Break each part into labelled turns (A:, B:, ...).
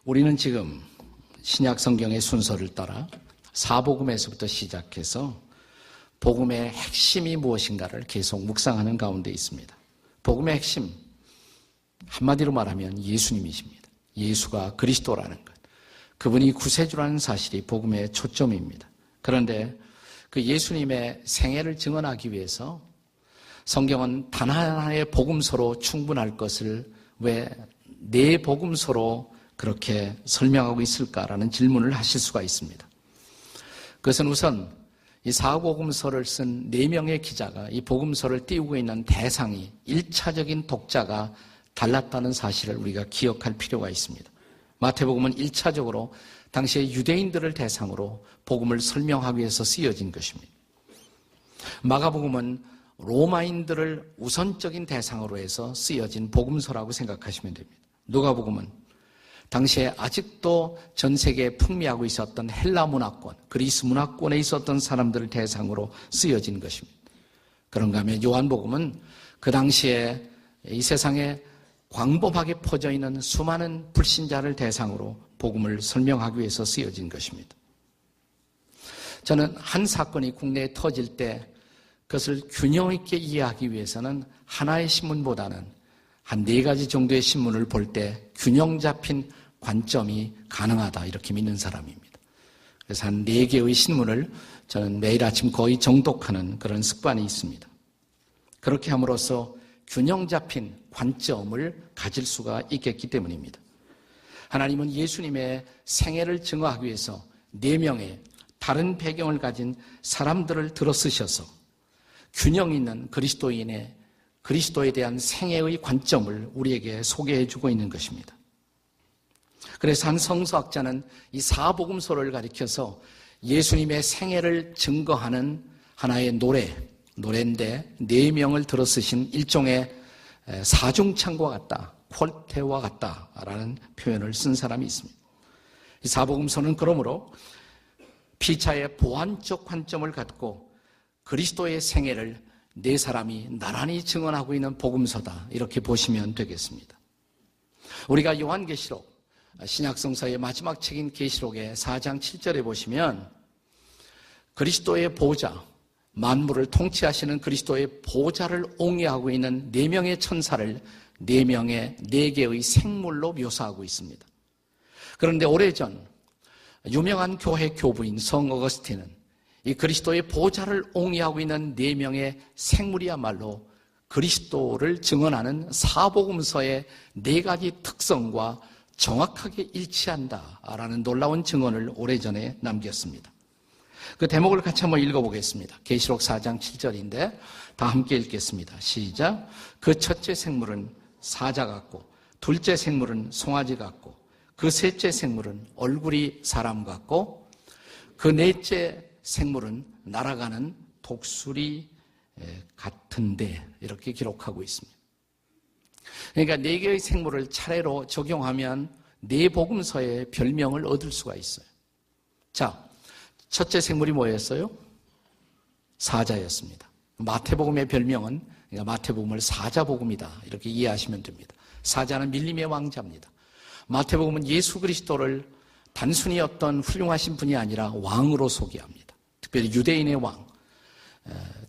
A: 우리는 지금 신약 성경의 순서를 따라 사복음에서부터 시작해서 복음의 핵심이 무엇인가를 계속 묵상하는 가운데 있습니다. 복음의 핵심, 한마디로 말하면 예수님이십니다. 예수가 그리스도라는 것, 그분이 구세주라는 사실이 복음의 초점입니다. 그런데 그 예수님의 생애를 증언하기 위해서 성경은 단 하나의 복음서로 충분할 것을 왜 네 복음서로 그렇게 설명하고 있을까라는 질문을 하실 수가 있습니다. 그것은 우선 이 사복음서를 쓴 4명의 기자가 이 복음서를 띄우고 있는 대상이 1차적인 독자가 달랐다는 사실을 우리가 기억할 필요가 있습니다. 마태복음은 1차적으로 당시의 유대인들을 대상으로 복음을 설명하기 위해서 쓰여진 것입니다. 마가복음은 로마인들을 우선적인 대상으로 해서 쓰여진 복음서라고 생각하시면 됩니다. 누가복음은 당시에 아직도 전 세계에 풍미하고 있었던 헬라 문화권, 그리스 문화권에 있었던 사람들을 대상으로 쓰여진 것입니다. 그런가 하면 요한복음은 그 당시에 이 세상에 광범하게 퍼져 있는 수많은 불신자를 대상으로 복음을 설명하기 위해서 쓰여진 것입니다. 저는 한 사건이 국내에 터질 때 그것을 균형 있게 이해하기 위해서는 하나의 신문보다는 한 4가지 정도의 신문을 볼 때 균형 잡힌 관점이 가능하다 이렇게 믿는 사람입니다. 그래서 한 4개의 신문을 저는 매일 아침 거의 정독하는 그런 습관이 있습니다. 그렇게 함으로써 균형 잡힌 관점을 가질 수가 있겠기 때문입니다. 하나님은 예수님의 생애를 증거하기 위해서 4명의 다른 배경을 가진 사람들을 들어 쓰셔서 균형 있는 그리스도에 대한 생애의 관점을 우리에게 소개해 주고 있는 것입니다. 그래서 한 성서학자는 이 사복음서를 가리켜서 예수님의 생애를 증거하는 하나의 노래인데 4명을 들어 쓰신 일종의 사중창과 같다, 퀄테와 같다라는 표현을 쓴 사람이 있습니다. 이 사복음서는 그러므로 피차의 보완적 관점을 갖고 그리스도의 생애를 4사람이 나란히 증언하고 있는 복음서다 이렇게 보시면 되겠습니다. 우리가 요한계시록 신약성서의 마지막 책인 계시록의 4장 7절에 보시면 그리스도의 보좌, 만물을 통치하시는 그리스도의 보좌를 옹이하고 있는 4명의 천사를 4개의 생물로 묘사하고 있습니다. 그런데 오래전 유명한 교회 교부인 성 어거스틴은 이 그리스도의 보좌를 옹이하고 있는 4명의 생물이야말로 그리스도를 증언하는 사복음서의 4가지 특성과 정확하게 일치한다라는 놀라운 증언을 오래전에 남겼습니다. 그 대목을 같이 한번 읽어보겠습니다. 계시록 4장 7절인데 다 함께 읽겠습니다. 시작. 그 첫째 생물은 사자 같고 둘째 생물은 송아지 같고 그 셋째 생물은 얼굴이 사람 같고 그 넷째 생물은 날아가는 독수리 같은데 이렇게 기록하고 있습니다. 그러니까 4개의 생물을 차례로 적용하면 4복음서의 별명을 얻을 수가 있어요. 자, 첫째 생물이 뭐였어요? 사자였습니다. 마태복음의 별명은 그러니까 마태복음을 사자복음이다 이렇게 이해하시면 됩니다. 사자는 밀림의 왕자입니다. 마태복음은 예수 그리스도를 단순히 어떤 훌륭하신 분이 아니라 왕으로 소개합니다. 특별히 유대인의 왕,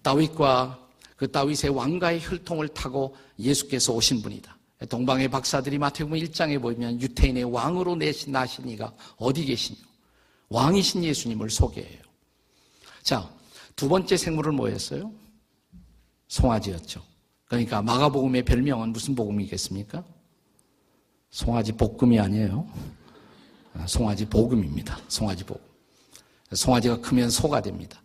A: 다윗과 그 다윗의 왕가의 혈통을 타고 예수께서 오신 분이다. 동방의 박사들이 마태복음 1장에 보면 유태인의 왕으로 나신 이가 어디 계시냐. 왕이신 예수님을 소개해요. 자, 두 번째 생물은 뭐였어요? 송아지였죠. 그러니까 마가복음의 별명은 무슨 복음이겠습니까? 송아지 볶음이 아니에요. 송아지 복음입니다. 송아지 복음. 송아지가 크면 소가 됩니다.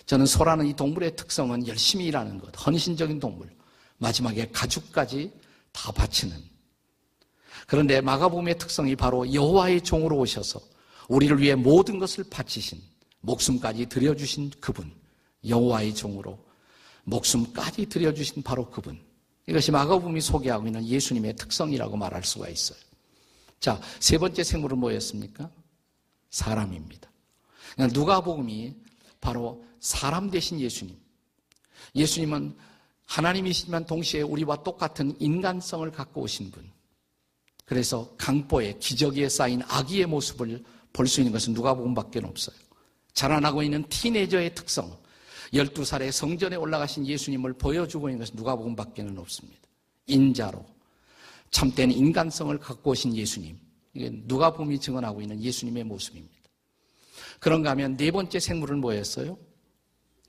A: 저는 소라는 이 동물의 특성은 열심히 일하는 것, 헌신적인 동물, 마지막에 가죽까지 다 바치는. 그런데 마가복음의 특성이 바로 여호와의 종으로 오셔서 우리를 위해 모든 것을 바치신, 목숨까지 드려주신 그분, 여호와의 종으로 목숨까지 드려주신 바로 그분. 이것이 마가복음이 소개하고 있는 예수님의 특성이라고 말할 수가 있어요. 자, 세 번째 생물은 뭐였습니까? 사람입니다. 그러니까 누가복음이 바로 사람 되신 예수님. 예수님은 하나님이시지만 동시에 우리와 똑같은 인간성을 갖고 오신 분. 그래서 강보에 기저귀에 쌓인 아기의 모습을 볼 수 있는 것은 누가복음밖에 없어요. 자라나고 있는 티네이저의 특성, 12살에 성전에 올라가신 예수님을 보여주고 있는 것은 누가복음밖에 없습니다. 인자로 참된 인간성을 갖고 오신 예수님, 이게 누가복음이 증언하고 있는 예수님의 모습입니다. 그런가 하면 네 번째 생물은 뭐였어요?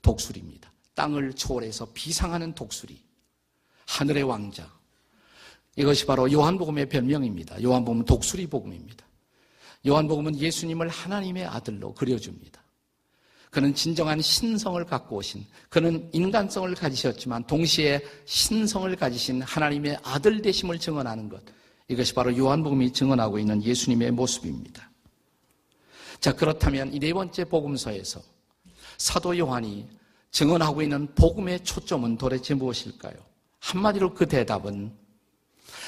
A: 독수리입니다. 땅을 초월해서 비상하는 독수리, 하늘의 왕자. 이것이 바로 요한복음의 별명입니다. 요한복음은 독수리 복음입니다. 요한복음은 예수님을 하나님의 아들로 그려줍니다. 그는 진정한 신성을 갖고 오신, 그는 인간성을 가지셨지만 동시에 신성을 가지신 하나님의 아들 되심을 증언하는 것, 이것이 바로 요한복음이 증언하고 있는 예수님의 모습입니다. 자, 그렇다면 이 네 번째 복음서에서 사도 요한이 증언하고 있는 복음의 초점은 도대체 무엇일까요? 한마디로 그 대답은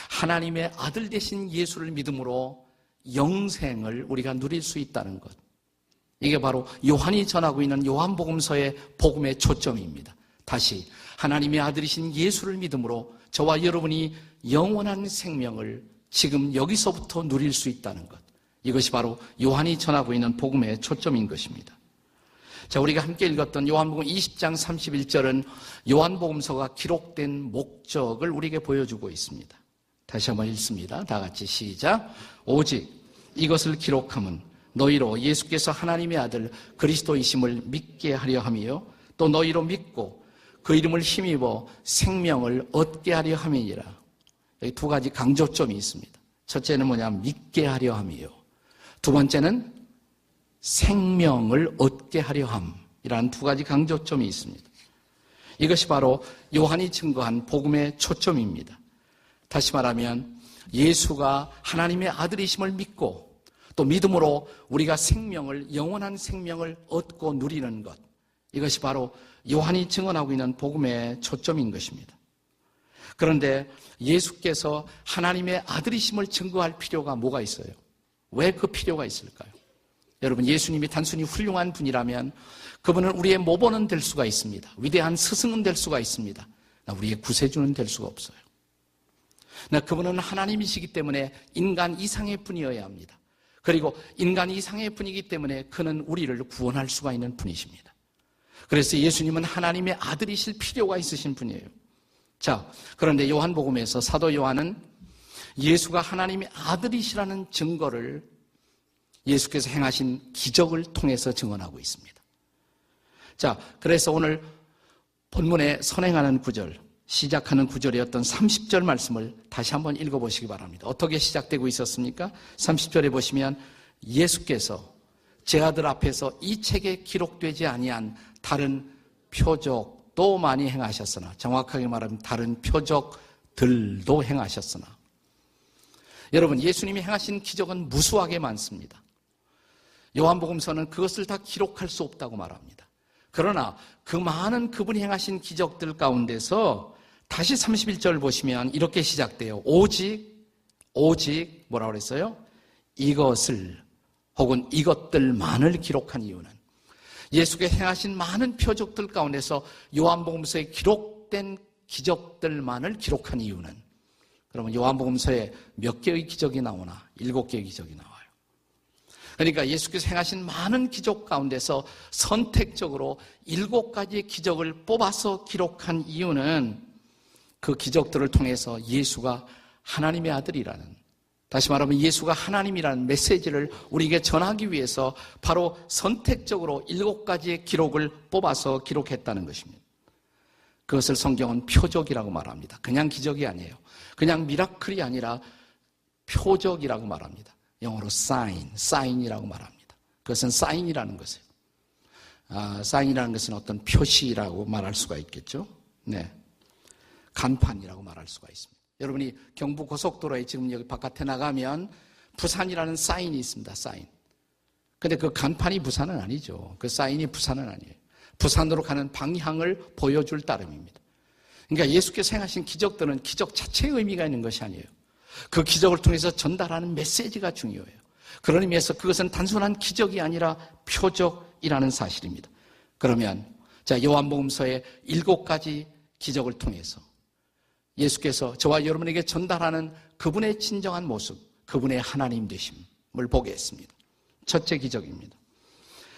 A: 하나님의 아들 되신 예수를 믿음으로 영생을 우리가 누릴 수 있다는 것. 이게 바로 요한이 전하고 있는 요한복음서의 복음의 초점입니다. 다시 하나님의 아들이신 예수를 믿음으로 저와 여러분이 영원한 생명을 지금 여기서부터 누릴 수 있다는 것. 이것이 바로 요한이 전하고 있는 복음의 초점인 것입니다. 자, 우리가 함께 읽었던 요한복음 20장 31절은 요한복음서가 기록된 목적을 우리에게 보여주고 있습니다. 다시 한번 읽습니다. 다 같이 시작. 오직 이것을 기록함은 너희로 예수께서 하나님의 아들 그리스도이심을 믿게 하려 함이요 또 너희로 믿고 그 이름을 힘입어 생명을 얻게 하려 함이니라. 여기 두 가지 강조점이 있습니다. 첫째는 뭐냐면 믿게 하려 함이요. 두 번째는 생명을 얻게 하려 함이라는 두 가지 강조점이 있습니다. 이것이 바로 요한이 증거한 복음의 초점입니다. 다시 말하면 예수가 하나님의 아들이심을 믿고 또 믿음으로 우리가 생명을, 영원한 생명을 얻고 누리는 것, 이것이 바로 요한이 증언하고 있는 복음의 초점인 것입니다. 그런데 예수께서 하나님의 아들이심을 증거할 필요가 뭐가 있어요? 왜 그 필요가 있을까요? 여러분, 예수님이 단순히 훌륭한 분이라면 그분은 우리의 모범은 될 수가 있습니다. 위대한 스승은 될 수가 있습니다. 우리의 구세주는 될 수가 없어요. 그분은 하나님이시기 때문에 인간 이상의 분이어야 합니다. 그리고 인간 이상의 분이기 때문에 그는 우리를 구원할 수가 있는 분이십니다. 그래서 예수님은 하나님의 아들이실 필요가 있으신 분이에요. 자, 그런데 요한복음에서 사도 요한은 예수가 하나님의 아들이시라는 증거를 예수께서 행하신 기적을 통해서 증언하고 있습니다. 자, 그래서 오늘 본문에 선행하는 구절, 시작하는 구절이었던 30절 말씀을 다시 한번 읽어보시기 바랍니다. 어떻게 시작되고 있었습니까? 30절에 보시면 예수께서 제 아들 앞에서 이 책에 기록되지 아니한 다른 표적도 많이 행하셨으나, 정확하게 말하면 다른 표적들도 행하셨으나, 여러분, 예수님이 행하신 기적은 무수하게 많습니다. 요한복음서는 그것을 다 기록할 수 없다고 말합니다. 그러나 그 많은 그분이 행하신 기적들 가운데서 다시 31절 보시면 이렇게 시작돼요. 오직 뭐라고 그랬어요? 이것을 혹은 이것들만을 기록한 이유는, 예수께 행하신 많은 표적들 가운데서 요한복음서에 기록된 기적들만을 기록한 이유는, 그러면 요한복음서에 몇 개의 기적이 나오나? 7개의 기적이 나와요. 그러니까 예수께서 행하신 많은 기적 가운데서 선택적으로 7가지의 기적을 뽑아서 기록한 이유는 그 기적들을 통해서 예수가 하나님의 아들이라는, 다시 말하면 예수가 하나님이라는 메시지를 우리에게 전하기 위해서 바로 선택적으로 7가지의 기록을 뽑아서 기록했다는 것입니다. 그것을 성경은 표적이라고 말합니다. 그냥 기적이 아니에요. 그냥 미라클이 아니라 표적이라고 말합니다. 영어로 사인이라고 말합니다. 그것은 사인이라는 것이에요. 사인이라는 것은 어떤 표시라고 말할 수가 있겠죠. 네, 간판이라고 말할 수가 있습니다. 여러분이 경부고속도로에 지금 여기 바깥에 나가면 부산이라는 사인이 있습니다. 사인. 근데 그 간판이 부산은 아니죠. 그 사인이 부산은 아니에요. 부산으로 가는 방향을 보여줄 따름입니다. 그러니까 예수께서 행하신 기적들은 기적 자체의 의미가 있는 것이 아니에요. 그 기적을 통해서 전달하는 메시지가 중요해요. 그런 의미에서 그것은 단순한 기적이 아니라 표적이라는 사실입니다. 그러면 자, 요한복음서의 7가지 기적을 통해서 예수께서 저와 여러분에게 전달하는 그분의 진정한 모습, 그분의 하나님 되심을 보게 했습니다. 첫째 기적입니다.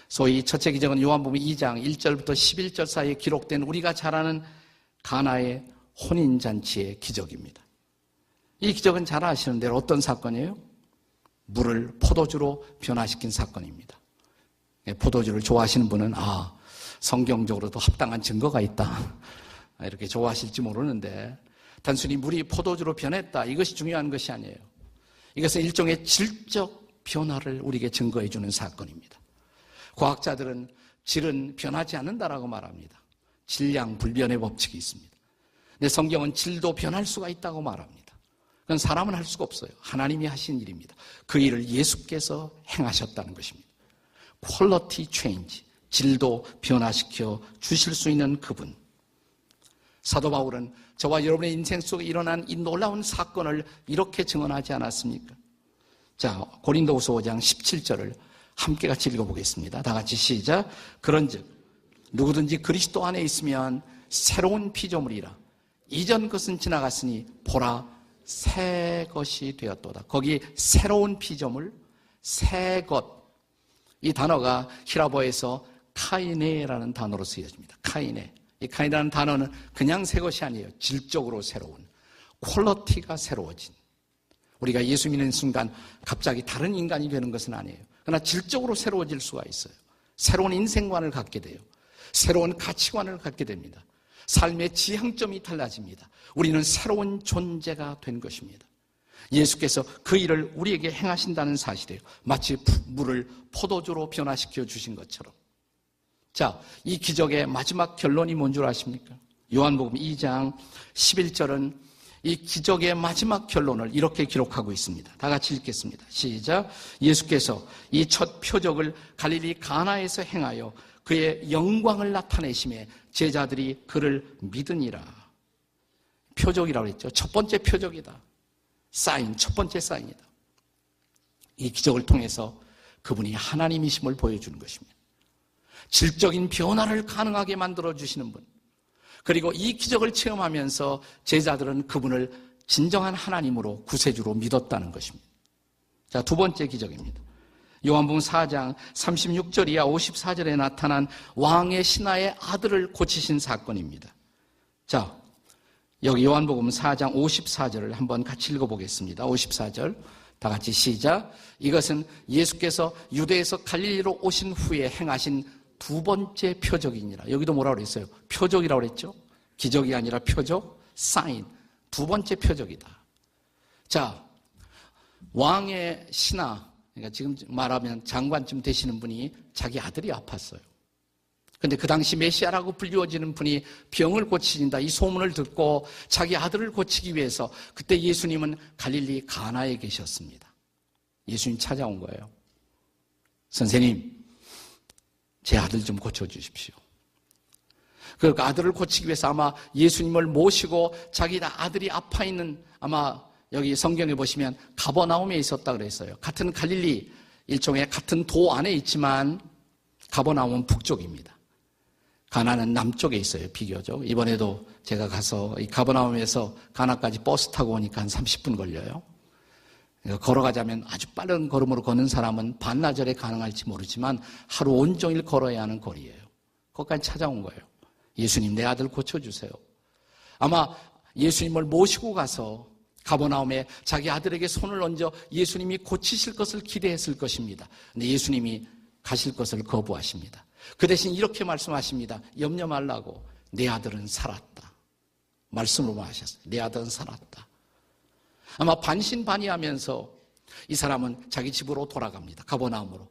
A: 소위 첫째 기적은 요한복음 2장 1절부터 11절 사이에 기록된 우리가 잘 아는 가나의 혼인잔치의 기적입니다. 이 기적은 잘 아시는 대로 어떤 사건이에요? 물을 포도주로 변화시킨 사건입니다. 포도주를 좋아하시는 분은 성경적으로도 합당한 증거가 있다 이렇게 좋아하실지 모르는데, 단순히 물이 포도주로 변했다 이것이 중요한 것이 아니에요. 이것은 일종의 질적 변화를 우리에게 증거해 주는 사건입니다. 과학자들은 질은 변하지 않는다라고 말합니다. 질량불변의 법칙이 있습니다. 근데 성경은 질도 변할 수가 있다고 말합니다. 그건 사람은 할 수가 없어요. 하나님이 하신 일입니다. 그 일을 예수께서 행하셨다는 것입니다. 퀄리티 체인지, 질도 변화시켜 주실 수 있는 그분. 사도 바울은 저와 여러분의 인생 속에 일어난 이 놀라운 사건을 이렇게 증언하지 않았습니까? 자, 고린도후서 5장 17절을 함께 같이 읽어보겠습니다. 다 같이 시작. 그런즉 누구든지 그리스도 안에 있으면 새로운 피조물이라. 이전 것은 지나갔으니 보라 새 것이 되었도다. 거기 새로운 피조물, 새 것. 이 단어가 히라보에서 카이네라는 단어로 쓰여집니다. 카이네. 이 카이네라는 단어는 그냥 새 것이 아니에요. 질적으로 새로운, 퀄리티가 새로워진. 우리가 예수 믿는 순간 갑자기 다른 인간이 되는 것은 아니에요. 그러나 질적으로 새로워질 수가 있어요. 새로운 인생관을 갖게 돼요. 새로운 가치관을 갖게 됩니다. 삶의 지향점이 달라집니다. 우리는 새로운 존재가 된 것입니다. 예수께서 그 일을 우리에게 행하신다는 사실이에요. 마치 물을 포도주로 변화시켜 주신 것처럼. 자, 이 기적의 마지막 결론이 뭔 줄 아십니까? 요한복음 2장 11절은 이 기적의 마지막 결론을 이렇게 기록하고 있습니다. 다 같이 읽겠습니다. 시작. 예수께서 이 첫 표적을 갈릴리 가나에서 행하여 그의 영광을 나타내심에 제자들이 그를 믿으니라. 표적이라고 했죠. 첫 번째 표적이다. 사인, 첫 번째 사인이다. 이 기적을 통해서 그분이 하나님이심을 보여주는 것입니다. 질적인 변화를 가능하게 만들어주시는 분. 그리고 이 기적을 체험하면서 제자들은 그분을 진정한 하나님으로 구세주로 믿었다는 것입니다. 자, 두 번째 기적입니다. 요한복음 4장 36절 이하 54절에 나타난 왕의 신하의 아들을 고치신 사건입니다. 자, 여기 요한복음 4장 54절을 한번 같이 읽어보겠습니다. 54절 다 같이 시작. 이것은 예수께서 유대에서 갈릴리로 오신 후에 행하신 두 번째 표적이니라. 여기도 뭐라고 그랬어요? 표적이라고 그랬죠? 기적이 아니라 표적, 사인. 두 번째 표적이다. 자, 왕의 신하, 그러니까 지금 말하면 장관쯤 되시는 분이 자기 아들이 아팠어요. 근데 그 당시 메시아라고 불리워지는 분이 병을 고치신다. 이 소문을 듣고 자기 아들을 고치기 위해서 그때 예수님은 갈릴리 가나에 계셨습니다. 예수님 찾아온 거예요. 선생님, 제 아들 좀 고쳐주십시오. 그 아들을 고치기 위해서 아마 예수님을 모시고 자기 아들이 아파 있는, 아마 여기 성경에 보시면 가버나움에 있었다 그랬어요. 같은 갈릴리 일종의 같은 도 안에 있지만 가버나움은 북쪽입니다. 가나는 남쪽에 있어요. 비교적. 이번에도 제가 가서 이 가버나움에서 가나까지 버스 타고 오니까 한 30분 걸려요. 걸어가자면 아주 빠른 걸음으로 걷는 사람은 반나절에 가능할지 모르지만 하루 온종일 걸어야 하는 거리예요. 거기까지 찾아온 거예요. 예수님, 내 아들 고쳐주세요. 아마 예수님을 모시고 가서 가버나움에 자기 아들에게 손을 얹어 예수님이 고치실 것을 기대했을 것입니다. 근데 예수님이 가실 것을 거부하십니다. 그 대신 이렇게 말씀하십니다. 염려 말라고, 내 아들은 살았다. 말씀으로 하셨어요. 내 아들은 살았다. 아마 반신반의하면서 이 사람은 자기 집으로 돌아갑니다. 가버나움으로.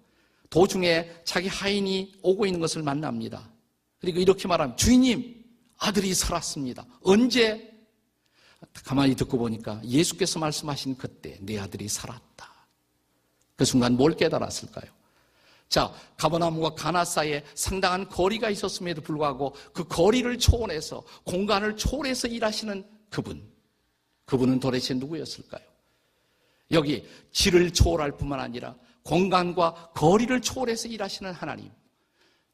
A: 도중에 자기 하인이 오고 있는 것을 만납니다. 그리고 이렇게 말합니다. 주인님, 아들이 살았습니다. 언제? 가만히 듣고 보니까 예수께서 말씀하신 그때 내 아들이 살았다. 그 순간 뭘 깨달았을까요? 자, 가버나움과 가나 사이에 상당한 거리가 있었음에도 불구하고 그 거리를 초월해서, 공간을 초월해서 일하시는 그분은 도대체 누구였을까요? 여기 질을 초월할 뿐만 아니라 공간과 거리를 초월해서 일하시는 하나님.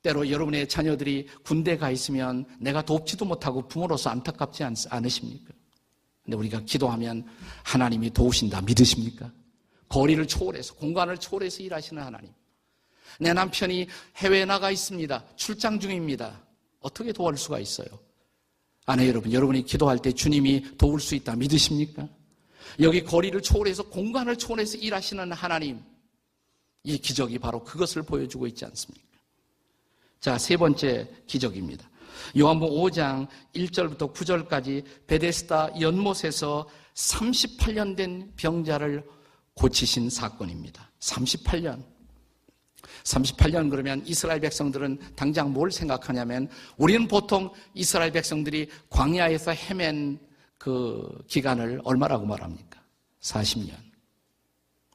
A: 때로 여러분의 자녀들이 군대 가 있으면 내가 돕지도 못하고 부모로서 안타깝지 않으십니까? 근데 우리가 기도하면 하나님이 도우신다 믿으십니까? 거리를 초월해서, 공간을 초월해서 일하시는 하나님. 내 남편이 해외에 나가 있습니다. 출장 중입니다. 어떻게 도울 수가 있어요? 아내 여러분, 여러분이 기도할 때 주님이 도울 수 있다 믿으십니까? 여기 거리를 초월해서 공간을 초월해서 일하시는 하나님, 이 기적이 바로 그것을 보여주고 있지 않습니까? 자, 세 번째 기적입니다. 요한복음 5장 1절부터 9절까지 베데스다 연못에서 38년 된 병자를 고치신 사건입니다. 38년 그러면 이스라엘 백성들은 당장 뭘 생각하냐면, 우리는 보통 이스라엘 백성들이 광야에서 헤맨 그 기간을 얼마라고 말합니까? 40년.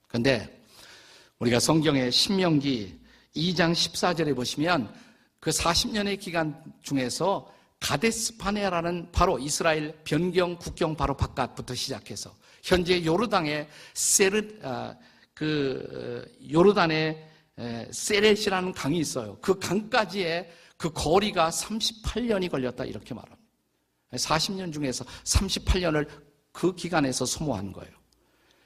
A: 그런데 우리가 성경의 신명기 2장 14절에 보시면 그 40년의 기간 중에서 가데스바네아라는 바로 이스라엘 변경 국경 바로 바깥부터 시작해서 현재 요르단의 요르단의 세렛이라는 강이 있어요. 그 강까지의 그 거리가 38년이 걸렸다 이렇게 말합니다. 40년 중에서 38년을 그 기간에서 소모한 거예요.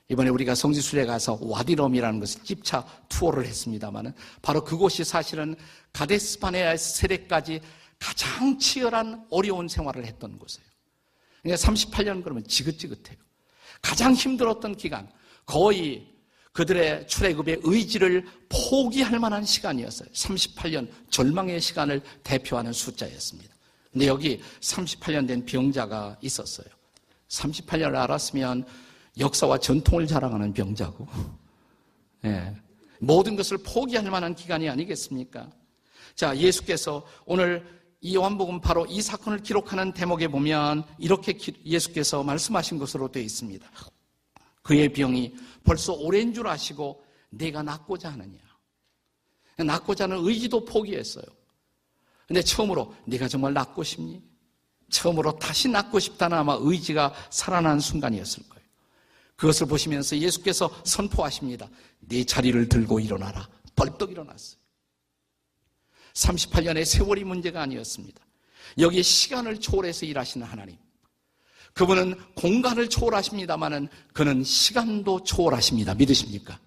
A: 이번에 우리가 성지순례 가서 와디럼이라는 것을 집차 투어를 했습니다마는 바로 그곳이 사실은 가데스바네아의 세렛까지 가장 치열한 어려운 생활을 했던 곳이에요. 그러니까 38년 그러면 지긋지긋해요. 가장 힘들었던 기간, 거의 그들의 출애굽의 의지를 포기할 만한 시간이었어요. 38년 절망의 시간을 대표하는 숫자였습니다. 근데 여기 38년 된 병자가 있었어요. 38년을 알았으면 역사와 전통을 자랑하는 병자고, 모든 것을 포기할 만한 기간이 아니겠습니까? 자, 예수께서 오늘 이 요한복음 바로 이 사건을 기록하는 대목에 보면 이렇게 예수께서 말씀하신 것으로 되어 있습니다. 그의 병이 벌써 오랜 줄 아시고 내가 낫고자 하느냐. 낫고자 하는 의지도 포기했어요. 근데 처음으로 네가 정말 낫고 싶니? 처음으로 다시 낫고 싶다는 아마 의지가 살아난 순간이었을 거예요. 그것을 보시면서 예수께서 선포하십니다. 네 자리를 들고 일어나라. 벌떡 일어났어요. 38년의 세월이 문제가 아니었습니다. 여기 시간을 초월해서 일하시는 하나님. 그분은 공간을 초월하십니다마는 그는 시간도 초월하십니다. 믿으십니까?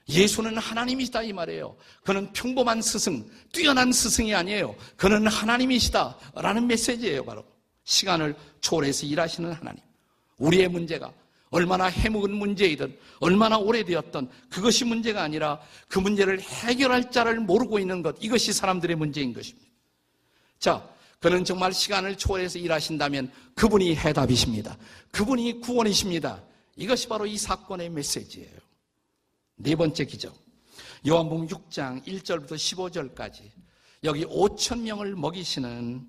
A: 예수는 하나님이시다 이 말이에요. 그는 평범한 스승, 뛰어난 스승이 아니에요. 그는 하나님이시다라는 메시지예요. 바로 시간을 초월해서 일하시는 하나님. 우리의 문제가 얼마나 해묵은 문제이든 얼마나 오래되었던 그것이 문제가 아니라 그 문제를 해결할 자를 모르고 있는 것, 이것이 사람들의 문제인 것입니다. 자, 그는 정말 시간을 초월해서 일하신다면 그분이 해답이십니다. 그분이 구원이십니다. 이것이 바로 이 사건의 메시지예요. 네 번째 기적, 요한복음 6장 1절부터 15절까지 여기 5,000명을 먹이시는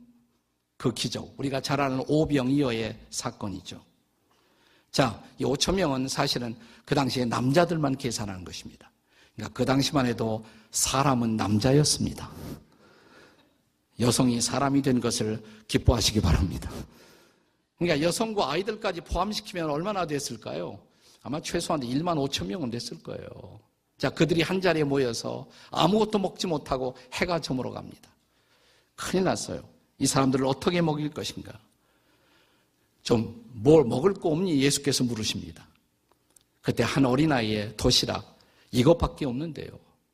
A: 그 기적, 우리가 잘 아는 오병이어의 사건이죠. 자, 이 5,000명은 사실은 그 당시에 남자들만 계산하는 것입니다. 그러니까 그 당시만 해도 사람은 남자였습니다. 여성이 사람이 된 것을 기뻐하시기 바랍니다. 그러니까 여성과 아이들까지 포함시키면 얼마나 됐을까요? 아마 최소한 15,000명은 됐을 거예요. 자, 그들이 한 자리에 모여서 아무것도 먹지 못하고 해가 저물어 갑니다. 큰일 났어요. 이 사람들을 어떻게 먹일 것인가? 좀 뭘 먹을 거 없니? 예수께서 물으십니다. 그때 한 어린아이의 도시락, 이것밖에 없는데요.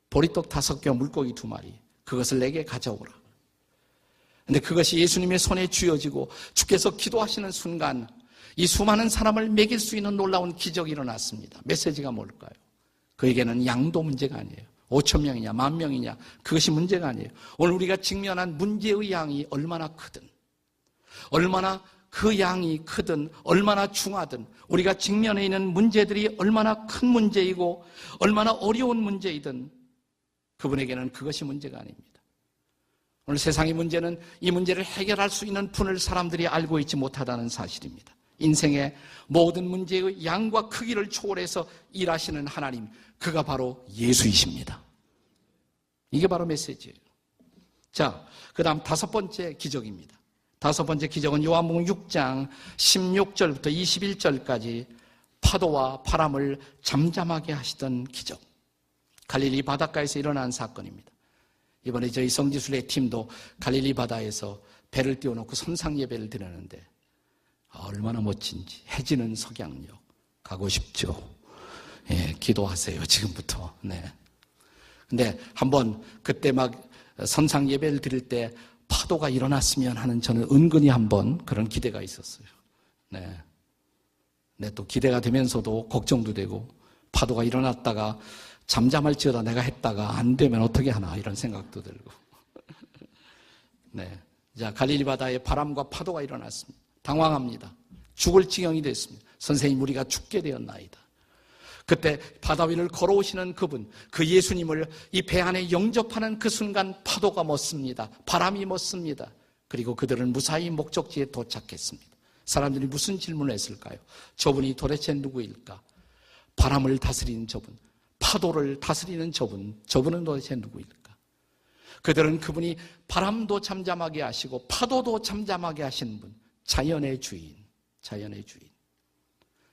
A: 보리떡 5개와 물고기 2마리, 그것을 내게 가져오라. 근데 그것이 예수님의 손에 쥐어지고 주께서 기도하시는 순간 이 수많은 사람을 먹일 수 있는 놀라운 기적이 일어났습니다. 메시지가 뭘까요? 그에게는 양도 문제가 아니에요. 5,000명이냐 10,000명이냐 그것이 문제가 아니에요. 오늘 우리가 직면한 문제의 양이 얼마나 크든, 얼마나 그 양이 크든, 얼마나 중하든, 우리가 직면해 있는 문제들이 얼마나 큰 문제이고 얼마나 어려운 문제이든 그분에게는 그것이 문제가 아닙니다. 오늘 세상의 문제는 이 문제를 해결할 수 있는 분을 사람들이 알고 있지 못하다는 사실입니다. 인생의 모든 문제의 양과 크기를 초월해서 일하시는 하나님, 그가 바로 예수이십니다. 이게 바로 메시지예요. 자, 그 다음 5번째 기적입니다. 5번째 기적은 요한복음 6장 16절부터 21절까지 파도와 바람을 잠잠하게 하시던 기적. 갈릴리 바닷가에서 일어난 사건입니다. 이번에 저희 성지순례 팀도 갈릴리 바다에서 배를 띄워놓고 선상 예배를 드렸는데 얼마나 멋진지. 해지는 석양역 가고 싶죠. 예, 기도하세요. 지금부터. 네. 근데 한번 그때 막 선상 예배를 드릴 때 파도가 일어났으면 하는 저는 은근히 한번 그런 기대가 있었어요. 네. 네, 또 기대가 되면서도 걱정도 되고 파도가 일어났다가 잠잠할지어다 내가 했다가 안 되면 어떻게 하나 이런 생각도 들고. 네. 자, 갈릴리 바다에 바람과 파도가 일어났습니다. 당황합니다. 죽을 지경이 됐습니다. 선생님, 우리가 죽게 되었나이다. 그때 바다 위를 걸어오시는 그분, 그 예수님을 이 배 안에 영접하는 그 순간 파도가 멎습니다. 바람이 멎습니다. 그리고 그들은 무사히 목적지에 도착했습니다. 사람들이 무슨 질문을 했을까요? 저분이 도대체 누구일까? 바람을 다스리는 저분, 파도를 다스리는 저분은 도대체 누구일까? 그들은 그분이 바람도 잠잠하게 하시고 파도도 잠잠하게 하시는 분, 자연의 주인.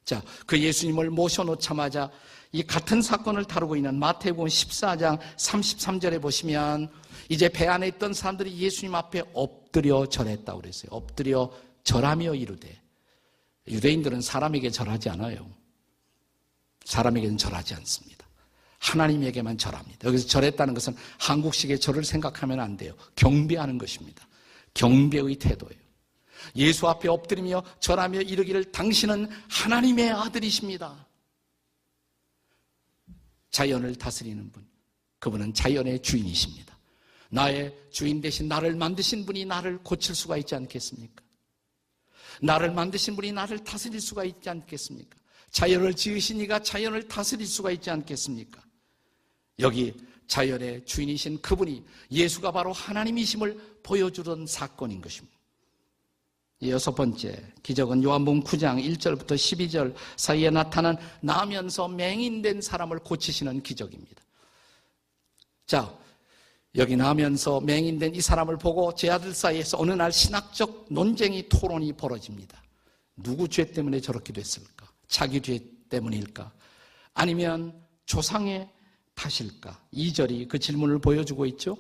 A: 자, 그 예수님을 모셔놓자마자 이 같은 사건을 다루고 있는 마태복음 14장 33절에 보시면 이제 배 안에 있던 사람들이 예수님 앞에 엎드려 절했다고 그랬어요. 엎드려 절하며 이르되. 유대인들은 사람에게 절하지 않아요. 사람에게는 절하지 않습니다. 하나님에게만 절합니다. 여기서 절했다는 것은 한국식의 절을 생각하면 안 돼요. 경배하는 것입니다. 경배의 태도예요. 예수 앞에 엎드리며 절하며 이르기를 당신은 하나님의 아들이십니다. 자연을 다스리는 분, 그분은 자연의 주인이십니다. 나의 주인 대신 나를 만드신 분이 나를 고칠 수가 있지 않겠습니까? 나를 만드신 분이 나를 다스릴 수가 있지 않겠습니까? 자연을 지으신 이가 자연을 다스릴 수가 있지 않겠습니까? 여기 자연의 주인이신 그분이 예수가 바로 하나님이심을 보여주던 사건인 것입니다. 여섯 번째 기적은 요한복음 9장 1절부터 12절 사이에 나타난 나면서 맹인된 사람을 고치시는 기적입니다. 자, 여기 나면서 맹인된 이 사람을 보고 제 아들 사이에서 어느 날 신학적 논쟁이 토론이 벌어집니다. 누구 죄 때문에 저렇게 됐을까? 자기 죄 때문일까? 아니면 조상의 탓일까? 2절이 그 질문을 보여주고 있죠.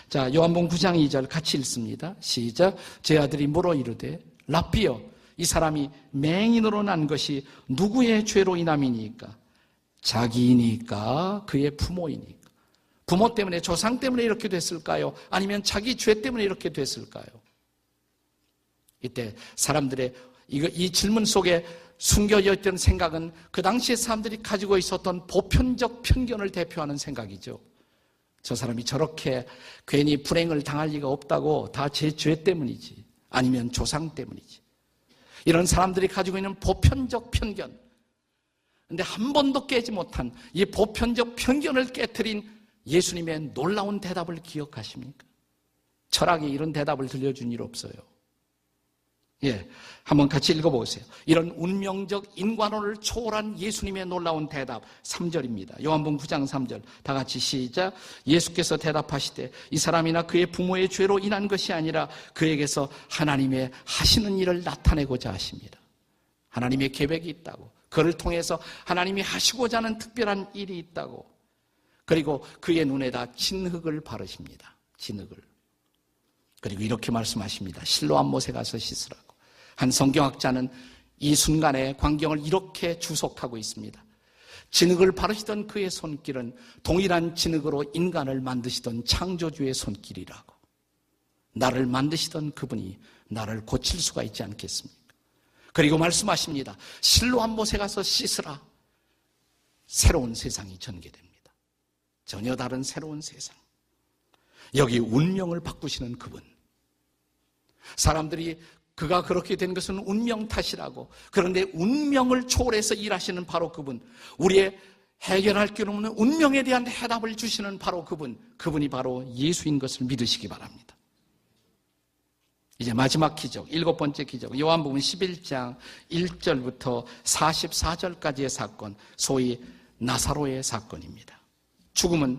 A: 자, 요한복음 9장 2절 같이 읽습니다. 시작. 제 아들이 물어 이르되 라삐여, 이 사람이 맹인으로 난 것이 누구의 죄로 인함이니까? 자기이니까? 그의 부모이니까? 부모 때문에, 조상 때문에 이렇게 됐을까요? 아니면 자기 죄 때문에 이렇게 됐을까요? 이때 사람들의 이 질문 속에 숨겨져 있던 생각은 그 당시에 사람들이 가지고 있었던 보편적 편견을 대표하는 생각이죠. 저 사람이 저렇게 괜히 불행을 당할 리가 없다고 다 제 죄 때문이지, 아니면 조상 때문이지. 이런 사람들이 가지고 있는 보편적 편견. 근데 한 번도 깨지 못한 이 보편적 편견을 깨트린 예수님의 놀라운 대답을 기억하십니까? 철학이 이런 대답을 들려준 일 없어요. 예, 한번 같이 읽어보세요. 이런 운명적 인간론을 초월한 예수님의 놀라운 대답 3절입니다. 요한복음 9장 3절 다 같이 시작. 예수께서 대답하시되 이 사람이나 그의 부모의 죄로 인한 것이 아니라 그에게서 하나님의 하시는 일을 나타내고자 하십니다. 하나님의 계획이 있다고, 그를 통해서 하나님이 하시고자 하는 특별한 일이 있다고, 그리고 그의 눈에다 진흙을 바르십니다. 진흙을. 그리고 이렇게 말씀하십니다. 실로암 못에 가서 씻으라고. 한 성경학자는 이 순간의 광경을 이렇게 주석하고 있습니다. 진흙을 바르시던 그의 손길은 동일한 진흙으로 인간을 만드시던 창조주의 손길이라고. 나를 만드시던 그분이 나를 고칠 수가 있지 않겠습니까? 그리고 말씀하십니다. 실로암 못에 가서 씻으라. 새로운 세상이 전개됩니다. 전혀 다른 새로운 세상. 여기 운명을 바꾸시는 그분. 사람들이 그가 그렇게 된 것은 운명 탓이라고, 그런데 운명을 초월해서 일하시는 바로 그분, 우리의 해결할 길 없는 운명에 대한 해답을 주시는 바로 그분이 바로 예수인 것을 믿으시기 바랍니다. 이제 마지막 기적, 일곱 번째 기적, 요한복음 11장 1절부터 44절까지의 사건, 소위 나사로의 사건입니다. 죽음은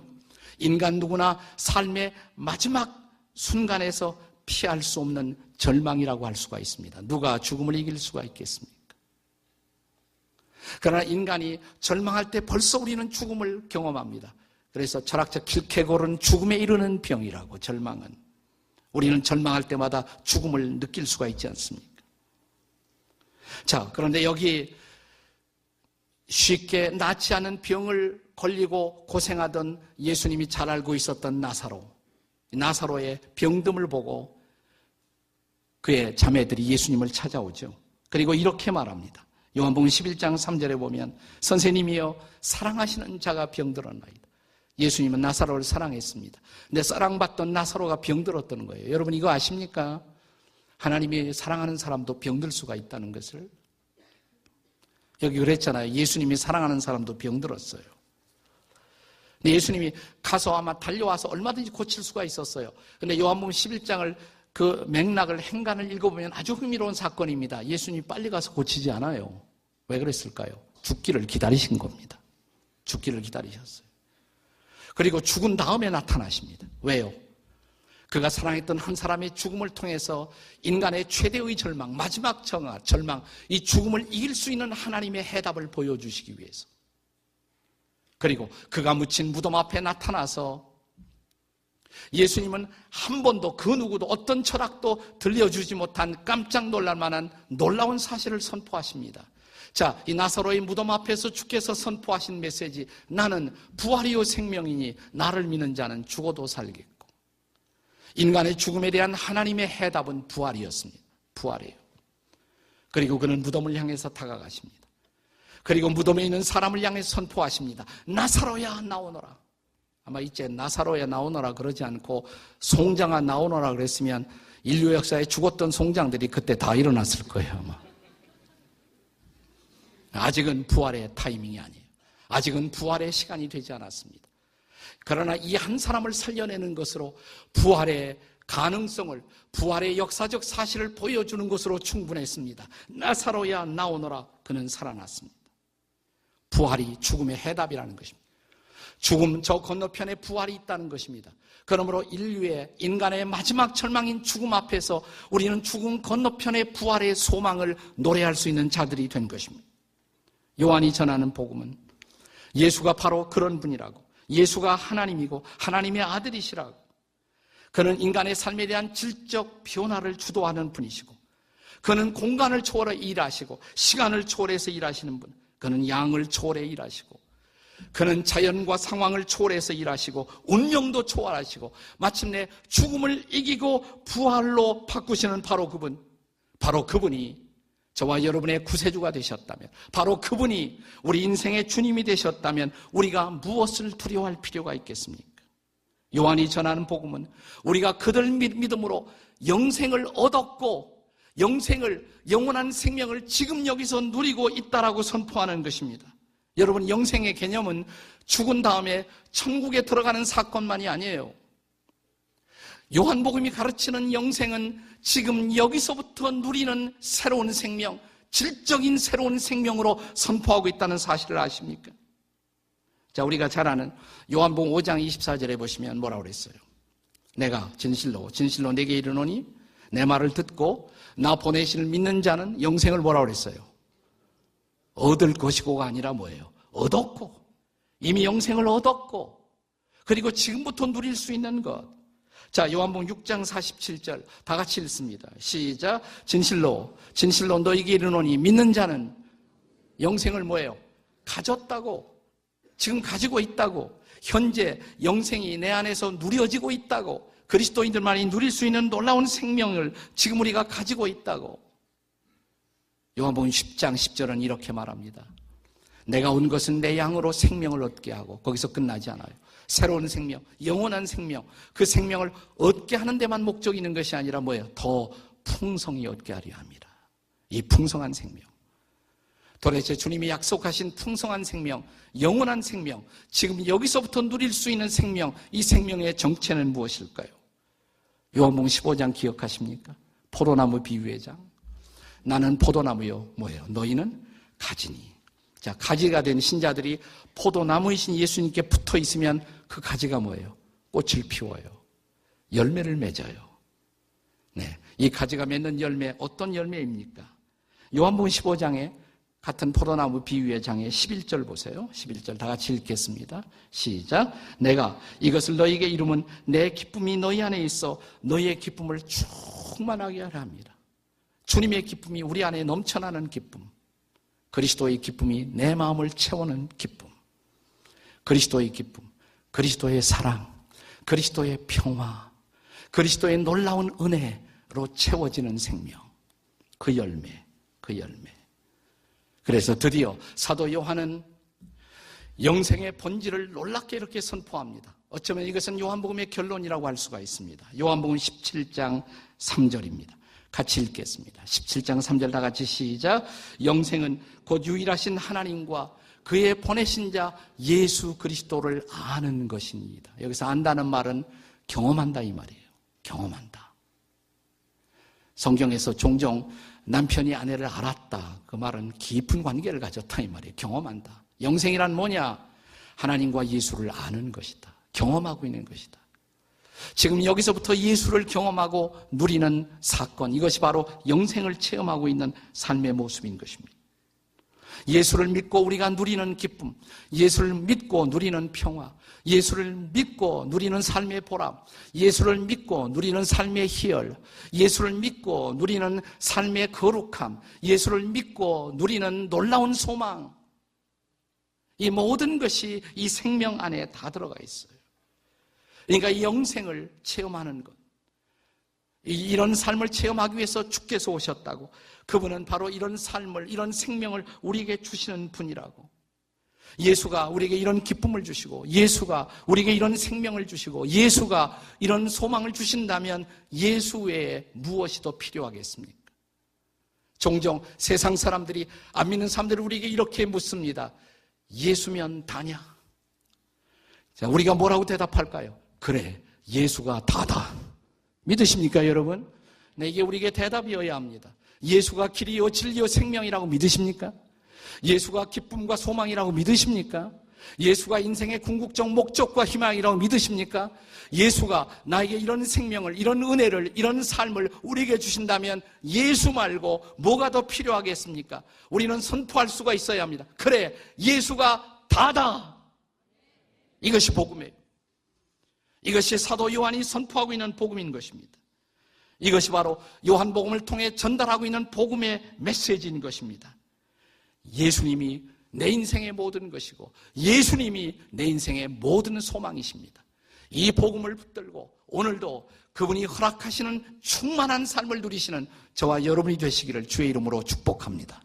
A: 인간 누구나 삶의 마지막 순간에서 피할 수 없는 절망이라고 할 수가 있습니다. 누가 죽음을 이길 수가 있겠습니까? 그러나 인간이 절망할 때 벌써 우리는 죽음을 경험합니다. 그래서 철학자 킬케고르는 죽음에 이르는 병이라고, 절망은. 우리는 절망할 때마다 죽음을 느낄 수가 있지 않습니까? 자, 그런데 여기 쉽게 낫지 않은 병을 걸리고 고생하던 예수님이 잘 알고 있었던 나사로의 병듦을 보고 그의 자매들이 예수님을 찾아오죠. 그리고 이렇게 말합니다. 요한복음 11장 3절에 보면 선생님이여 사랑하시는 자가 병들었나이다. 예수님은 나사로를 사랑했습니다. 근데 사랑받던 나사로가 병들었다는 거예요. 여러분 이거 아십니까? 하나님이 사랑하는 사람도 병들 수가 있다는 것을. 여기 그랬잖아요. 예수님이 사랑하는 사람도 병들었어요. 근데 예수님이 가서 아마 달려와서 얼마든지 고칠 수가 있었어요. 근데 요한복음 11장을 그 맥락을 행간을 읽어보면 아주 흥미로운 사건입니다. 예수님이 빨리 가서 고치지 않아요. 왜 그랬을까요? 죽기를 기다리신 겁니다. 죽기를 기다리셨어요. 그리고 죽은 다음에 나타나십니다. 왜요? 그가 사랑했던 한 사람의 죽음을 통해서 인간의 최대의 절망, 마지막 절망, 이 죽음을 이길 수 있는 하나님의 해답을 보여주시기 위해서. 그리고 그가 묻힌 무덤 앞에 나타나서 예수님은 한 번도 그 누구도 어떤 철학도 들려주지 못한 깜짝 놀랄 만한 놀라운 사실을 선포하십니다. 자, 이 나사로의 무덤 앞에서 주께서 선포하신 메시지, 나는 부활이요 생명이니 나를 믿는 자는 죽어도 살겠고. 인간의 죽음에 대한 하나님의 해답은 부활이었습니다. 부활이에요. 그리고 그는 무덤을 향해서 다가가십니다. 그리고 무덤에 있는 사람을 향해 선포하십니다. 나사로야 나오너라. 아마 이제 나사로야 나오너라 그러지 않고 송장아 나오너라 그랬으면 인류 역사에 죽었던 송장들이 그때 다 일어났을 거예요. 아마. 아직은 부활의 타이밍이 아니에요. 아직은 부활의 시간이 되지 않았습니다. 그러나 이 한 사람을 살려내는 것으로 부활의 가능성을, 부활의 역사적 사실을 보여주는 것으로 충분했습니다. 나사로야 나오너라. 그는 살아났습니다. 부활이 죽음의 해답이라는 것입니다. 죽음 저 건너편에 부활이 있다는 것입니다. 그러므로 인간의 마지막 절망인 죽음 앞에서 우리는 죽음 건너편의 부활의 소망을 노래할 수 있는 자들이 된 것입니다. 요한이 전하는 복음은 예수가 바로 그런 분이라고, 예수가 하나님이고 하나님의 아들이시라고, 그는 인간의 삶에 대한 질적 변화를 주도하는 분이시고, 그는 공간을 초월해 일하시고 시간을 초월해서 일하시는 분, 그는 양을 초월해 일하시고, 그는 자연과 상황을 초월해서 일하시고 운명도 초월하시고 마침내 죽음을 이기고 부활로 바꾸시는 바로 그분이 저와 여러분의 구세주가 되셨다면, 바로 그분이 우리 인생의 주님이 되셨다면 우리가 무엇을 두려워할 필요가 있겠습니까? 요한이 전하는 복음은 우리가 그들 믿음으로 영생을 얻었고 영원한 생명을 지금 여기서 누리고 있다라고 선포하는 것입니다. 여러분, 영생의 개념은 죽은 다음에 천국에 들어가는 사건만이 아니에요. 요한복음이 가르치는 영생은 지금 여기서부터 누리는 새로운 생명, 질적인 새로운 생명으로 선포하고 있다는 사실을 아십니까? 자, 우리가 잘 아는 요한복음 5장 24절에 보시면 뭐라고 그랬어요? 내가 진실로 내게 이르노니 내 말을 듣고 나 보내시를 믿는 자는 영생을 뭐라고 그랬어요? 얻을 것이고가 아니라 뭐예요? 얻었고, 이미 영생을 얻었고, 그리고 지금부터 누릴 수 있는 것. 자, 요한복음 6장 47절 다 같이 읽습니다. 시작. 진실로 너에게 이르노니 믿는 자는 영생을 뭐예요? 가졌다고, 지금 가지고 있다고, 현재 영생이 내 안에서 누려지고 있다고, 그리스도인들만이 누릴 수 있는 놀라운 생명을 지금 우리가 가지고 있다고. 요한복음 10장 10절은 이렇게 말합니다. 내가 온 것은 내 양으로 생명을 얻게 하고, 거기서 끝나지 않아요. 새로운 생명, 영원한 생명, 그 생명을 얻게 하는 데만 목적이 있는 것이 아니라 뭐예요? 더 풍성히 얻게 하려 합니다. 이 풍성한 생명, 도대체 주님이 약속하신 풍성한 생명, 영원한 생명, 지금 여기서부터 누릴 수 있는 생명, 이 생명의 정체는 무엇일까요? 요한복음 15장 기억하십니까? 포도나무 비유의 장. 나는 포도나무요, 뭐예요? 너희는 가지니. 자, 가지가 된 신자들이 포도나무이신 예수님께 붙어 있으면 그 가지가 뭐예요? 꽃을 피워요. 열매를 맺어요. 네, 이 가지가 맺는 열매, 어떤 열매입니까? 요한복음 15장에 같은 포도나무 비유의 장의 11절 보세요. 11절 다 같이 읽겠습니다. 시작. 내가 이것을 너희에게 이루면 내 기쁨이 너희 안에 있어 너희의 기쁨을 충만하게 하려 합니다. 주님의 기쁨이 우리 안에 넘쳐나는 기쁨. 그리스도의 기쁨이 내 마음을 채우는 기쁨, 그리스도의 기쁨, 그리스도의 사랑, 그리스도의 평화, 그리스도의 놀라운 은혜로 채워지는 생명, 그 열매, 그 열매. 그래서 드디어 사도 요한은 영생의 본질을 놀랍게 이렇게 선포합니다. 어쩌면 이것은 요한복음의 결론이라고 할 수가 있습니다. 요한복음 17장 3절입니다. 같이 읽겠습니다. 17장 3절 다 같이 시작. 영생은 곧 유일하신 하나님과 그의 보내신 자 예수 그리스도를 아는 것입니다. 여기서 안다는 말은 경험한다 이 말이에요. 경험한다. 성경에서 종종 남편이 아내를 알았다. 그 말은 깊은 관계를 가졌다 이 말이에요. 경험한다. 영생이란 뭐냐? 하나님과 예수를 아는 것이다. 경험하고 있는 것이다. 지금 여기서부터 예수를 경험하고 누리는 사건, 이것이 바로 영생을 체험하고 있는 삶의 모습인 것입니다. 예수를 믿고 우리가 누리는 기쁨, 예수를 믿고 누리는 평화, 예수를 믿고 누리는 삶의 보람, 예수를 믿고 누리는 삶의 희열, 예수를 믿고 누리는 삶의 거룩함, 예수를 믿고 누리는 놀라운 소망, 이 모든 것이 이 생명 안에 다 들어가 있어요. 그러니까 이 영생을 체험하는 것, 이런 삶을 체험하기 위해서 주께서 오셨다고. 그분은 바로 이런 삶을, 이런 생명을 우리에게 주시는 분이라고. 예수가 우리에게 이런 기쁨을 주시고, 예수가 우리에게 이런 생명을 주시고, 예수가 이런 소망을 주신다면 예수 외에 무엇이 더 필요하겠습니까? 종종 세상 사람들이, 안 믿는 사람들이 우리에게 이렇게 묻습니다. 예수면 다냐? 자, 우리가 뭐라고 대답할까요? 그래, 예수가 다다. 믿으십니까, 여러분? 네, 이게 우리에게 대답이어야 합니다. 예수가 길이요, 진리요, 생명이라고 믿으십니까? 예수가 기쁨과 소망이라고 믿으십니까? 예수가 인생의 궁극적 목적과 희망이라고 믿으십니까? 예수가 나에게 이런 생명을, 이런 은혜를, 이런 삶을 우리에게 주신다면 예수 말고 뭐가 더 필요하겠습니까? 우리는 선포할 수가 있어야 합니다. 그래, 예수가 다다. 이것이 복음이에요. 이것이 사도 요한이 선포하고 있는 복음인 것입니다. 이것이 바로 요한복음을 통해 전달하고 있는 복음의 메시지인 것입니다. 예수님이 내 인생의 모든 것이고 예수님이 내 인생의 모든 소망이십니다. 이 복음을 붙들고 오늘도 그분이 허락하시는 충만한 삶을 누리시는 저와 여러분이 되시기를 주의 이름으로 축복합니다.